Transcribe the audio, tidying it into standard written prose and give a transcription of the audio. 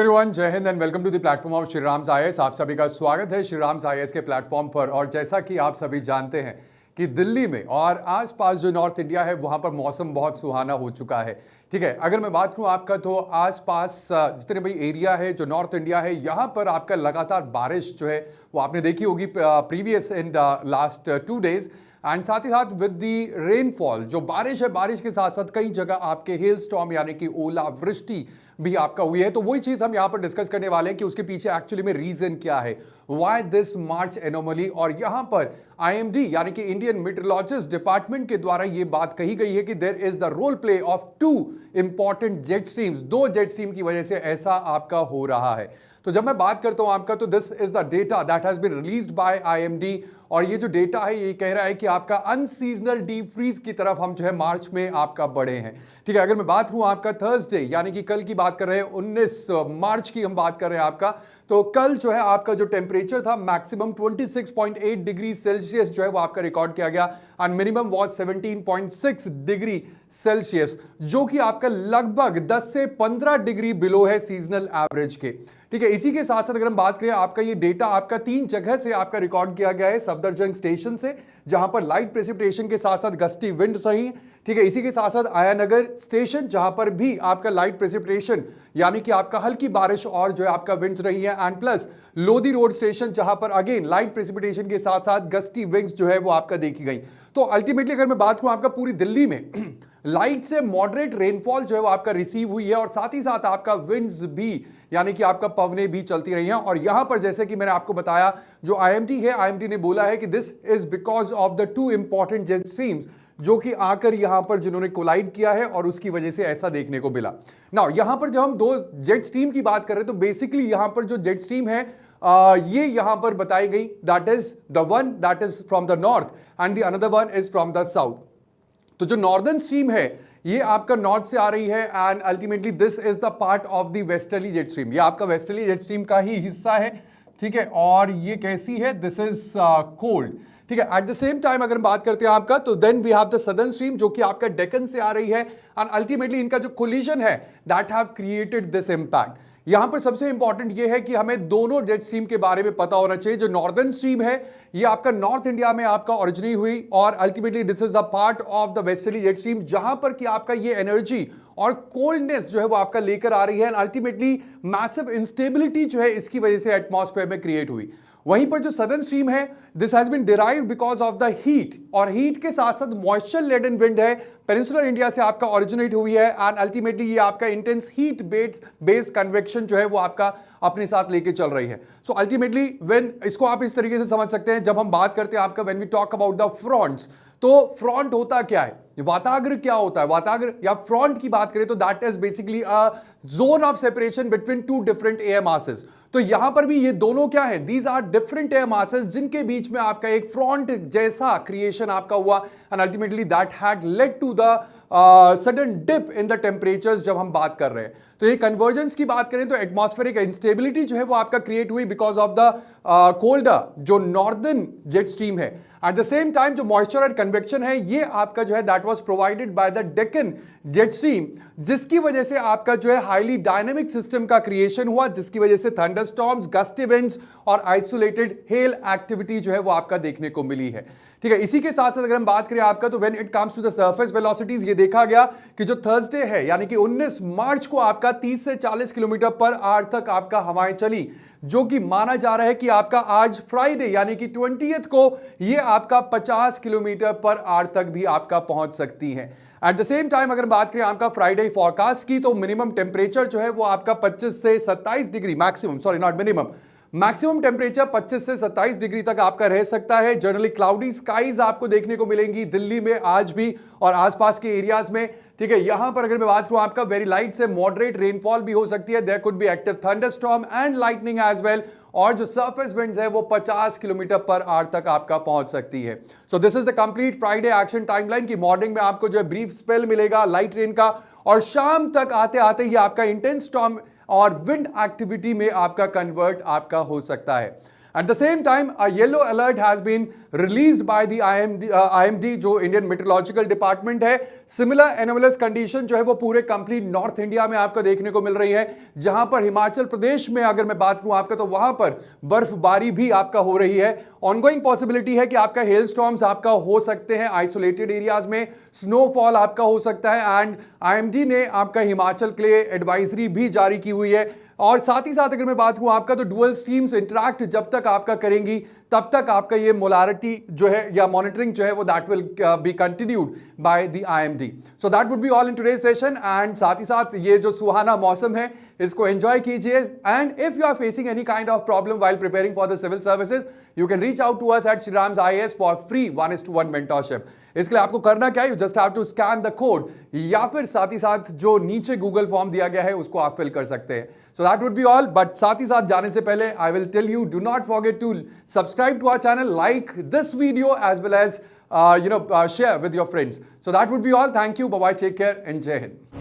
Everyone, जय हिंद and welcome to the platform of Shriram's IAS. आप सभी का स्वागत है श्रीराम्स आईएएस के प्लेटफॉर्म पर। और जैसा कि आप सभी जानते हैं कि दिल्ली में और आसपास जो नॉर्थ इंडिया है वहां पर मौसम बहुत सुहाना हो चुका है। ठीक है, अगर मैं बात करूं आपका तो आसपास जितने भी एरिया है जो नॉर्थ इंडिया है यहां पर आपका लगातार बारिश जो है वो आपने देखी होगी previous in last 2 days. And साथ ही साथ विद दी रेनफॉल जो बारिश है, बारिश के साथ साथ कई जगह आपके हेल स्टॉर्म यानी कि ओलावृष्टि भी आपका हुई है। तो वही चीज हम यहां पर डिस्कस करने वाले हैं कि उसके पीछे एक्चुअली में रीजन क्या है, व्हाई दिस मार्च एनोमली। और यहां पर आईएमडी यानी कि इंडियन मेट्रोलॉजिस्ट डिपार्टमेंट के द्वारा यह बात कही गई है कि there is the role play of 2 important jet streams, 2 jet stream की वजह से ऐसा आपका हो रहा है। तो जब मैं बात करता हूं आपका तो this is the data that has been released by IMD. और ये जो डेटा है ये कह रहा है कि आपका अनसीजनल डीप फ्रीज की तरफ हम जो है मार्च में आपका बढ़े हैं। ठीक है, अगर मैं बात करूं आपका थर्सडे यानी कि कल की बात कर रहे हैं, 19 मार्च की हम बात कर रहे हैं आपका, तो कल जो है आपका जो टेम्परेचर था मैक्सिमम 26.8 डिग्री सेल्सियस जो है वो आपका रिकॉर्ड किया गया and minimum was 17.6 degree Celsius, जो कि आपका लगभग 10 से 15 डिग्री बिलो है सीजनल एवरेज के। ठीक है, इसी के साथ साथ अगर हम बात करें आपका ये डेटा आपका 3 जगह से आपका रिकॉर्ड किया गया है। सफदरजंग स्टेशन से जहां पर लाइट प्रेसिपिटेशन के साथ साथ गस्टी विंड रही। ठीक है, इसी के साथ साथ आयानगर स्टेशन जहां पर भी आपका लाइट प्रेसिपिटेशन यानी कि आपका हल्की बारिश और जो है आपका विंड्स रही है and plus Lodhi road station जहां पर अगेन लाइट प्रेसिपिटेशन के साथ साथ गस्टी विंड्स जो है वो आपका देखी गई। तो अल्टीमेटली अगर मैं बात करूं आपका पूरी दिल्ली में लाइट से मॉडरेट रेनफॉल जो है वो आपका रिसीव हुई है और साथ ही साथ आपका विंड्स भी यानी कि आपका पवने भी चलती रही हैं। और यहां पर जैसे कि मैंने आपको बताया जो आईएमडी है, आईएमडी ने बोला है कि this is because of the 2 important jet streams जो कि आकर यहां पर जिन्होंने कोलाइड किया है और उसकी वजह से ऐसा देखने को मिला। नाउ यहां पर जब हम 2 जेट स्ट्रीम की बात कर रहे हैं तो बेसिकली यहां पर जो जेट स्ट्रीम है ये यहां पर बताई गई, that is the one that is from the north and the another one is from the south. तो जो नॉर्दर्न स्ट्रीम है ये आपका नॉर्थ से आ रही है and ultimately this is the part of the westerly jet stream, ये आपका वेस्टर्ली जेट स्ट्रीम का ही हिस्सा है। ठीक है, और ये कैसी है, दिस इज कोल्ड। ठीक है, एट द सेम टाइम अगर हम बात करते हैं आपका तो then we have the southern stream जो कि आपका डेक्कन से आ रही है एंड अल्टीमेटली इनका जो कोलिजन है that have created this impact. यहां पर सबसे इंपॉर्टेंट ये है कि हमें दोनों जेट स्ट्रीम के बारे में पता होना चाहिए। जो नॉर्दर्न स्ट्रीम है ये आपका नॉर्थ इंडिया में आपका ओरिजिनेट हुई और ultimately this is the part of the westerly jet stream जहां पर कि आपका ये एनर्जी और कोल्डनेस जो है वो आपका लेकर आ रही है एंड अल्टीमेटली मैसिव इंस्टेबिलिटी जो है इसकी वजह से एटमॉस्फेयर में क्रिएट हुई। वहीं पर जो सदर्न स्ट्रीम है this has been derived because of the heat, और हीट के साथ साथ मॉइस्चर लेडन विंड है, पेनिनसुलर इंडिया से आपका ओरिजिनेट हुई है एंड अल्टीमेटली ये आपका इंटेंस हीट बेस्ड कन्वेक्शन जो है वो आपका अपने साथ लेके चल रही है। सो अल्टीमेटली व्हेन इसको आप इस तरीके से समझ सकते हैं, जब हम बात करते हैं आपका when we talk about the fronts, तो फ्रंट होता क्या है, वाताग्र क्या होता है, वाताग्र या फ्रंट की बात करें तो that is basically a zone of separation between 2 different air masses. तो यहां पर भी ये दोनों क्या है, these are different air masses जिनके बीच में आपका एक फ्रंट जैसा क्रिएशन आपका हुआ and ultimately that had led to the sudden dip in the temperatures. जब हम बात कर रहे हैं तो ये कन्वर्जेंस की बात करें तो एटमॉस्फेरिक इंस्टेबिलिटी जो है वो आपका क्रिएट हुई बिकॉज ऑफ द कोल्डर जो नॉर्दर्न जेट स्ट्रीम है। एट द सेम टाइम जो मॉइस्चर और कन्वेक्शन है ये आपका जो है that was provided by the Deccan jet stream, जिसकी वजह से आपका जो है हाईली डायनेमिक सिस्टम का क्रिएशन हुआ, जिसकी वजह से थंडरस्टॉर्म्स, गस्टी विंड्स और आइसोलेटेड हेल एक्टिविटी जो है वो आपका देखने को मिली है। ठीक है, इसी के साथ साथ अगर हम बात करें आपका तो when it comes to the surface velocities ये देखा गया कि जो थर्सडे है यानी कि 19 मार्च को आपका 30 से 40 किलोमीटर पर आवर तक आपका हवाएं चली, जो कि माना जा रहा है कि आपका आज फ्राइडे यानी कि 20th को ये आपका 50 किलोमीटर पर आवर तक भी आपका पहुंच सकती है। एट द सेम टाइम अगर बात करें आपका फ्राइडे फॉरकास्ट की तो मिनिमम टेम्परेचर जो है वो आपका 25 से 27 degree maximum, sorry not minimum, maximum temperature 25 से 27 डिग्री तक आपका रह सकता है। जनरली क्लाउडी स्काईज आपको देखने को मिलेंगी दिल्ली में आज भी और आसपास के एरियाज में। ठीक है, यहां पर अगर मैं बात करूं आपका वेरी लाइट से मॉडरेट रेनफॉल भी हो सकती है, there could be active thunderstorm and lightning as well, और जो सरफेस विंड्स है वो 50 किलोमीटर पर आवर तक आपका पहुंच सकती है। So this is the complete Friday action timeline की मॉर्निंग में आपको जो है ब्रीफ स्पेल मिलेगा लाइट रेन का, और शाम तक आते आते ही आपका इंटेंस स्टॉर्म और विंड एक्टिविटी में आपका कन्वर्ट आपका हो सकता है। At the same time, a yellow alert has been released by the IMD जो इंडियन मेट्रोलॉजिकल डिपार्टमेंट है. सिमिलर एनोमलस कंडीशन जो है वो पूरे कंप्लीट नॉर्थ इंडिया में आपको देखने को मिल रही है, जहां पर हिमाचल प्रदेश में अगर मैं बात करूं आपका तो वहां पर बर्फबारी भी आपका हो रही है. ऑनगोइंग पॉसिबिलिटी है कि आपका हेल स्टॉर्म्स आपका हो सकते हैं आइसोलेटेड एरियाज में, स्नोफॉल आपका हो सकता है. एंड आईएमडी ने आपका हिमाचल के लिए एडवाइजरी भी जारी की हुई है. और साथ ही साथ अगर मैं बात करूं आपका तो डुअल स्ट्रीम्स इंटरैक्ट जब तक आपका करेंगी तब तक आपका ये मोलारिटी जो है या मॉनिटरिंग जो है वो that will be continued by the IMD. So that would be all in today's session. And साथ ही साथ ये जो सुहाना मौसम है इसको एंजॉय कीजिए. And if you are facing any kind of problem while preparing for the civil services, you can reach out to us at Shriram's IAS for free 1:1 mentorship. इसके लिए आपको करना क्या है, you just have to scan the code या फिर साथ ही साथ जो नीचे गूगल फॉर्म दिया गया है उसको आप फिल कर सकते हैं. So that would be all. But साथ ही साथ जाने से पहले I will tell you, do not forget to subscribe to our channel, like this video as well as share with your friends. So that would be all. Thank you. Bye bye. Take care and Jai Hind.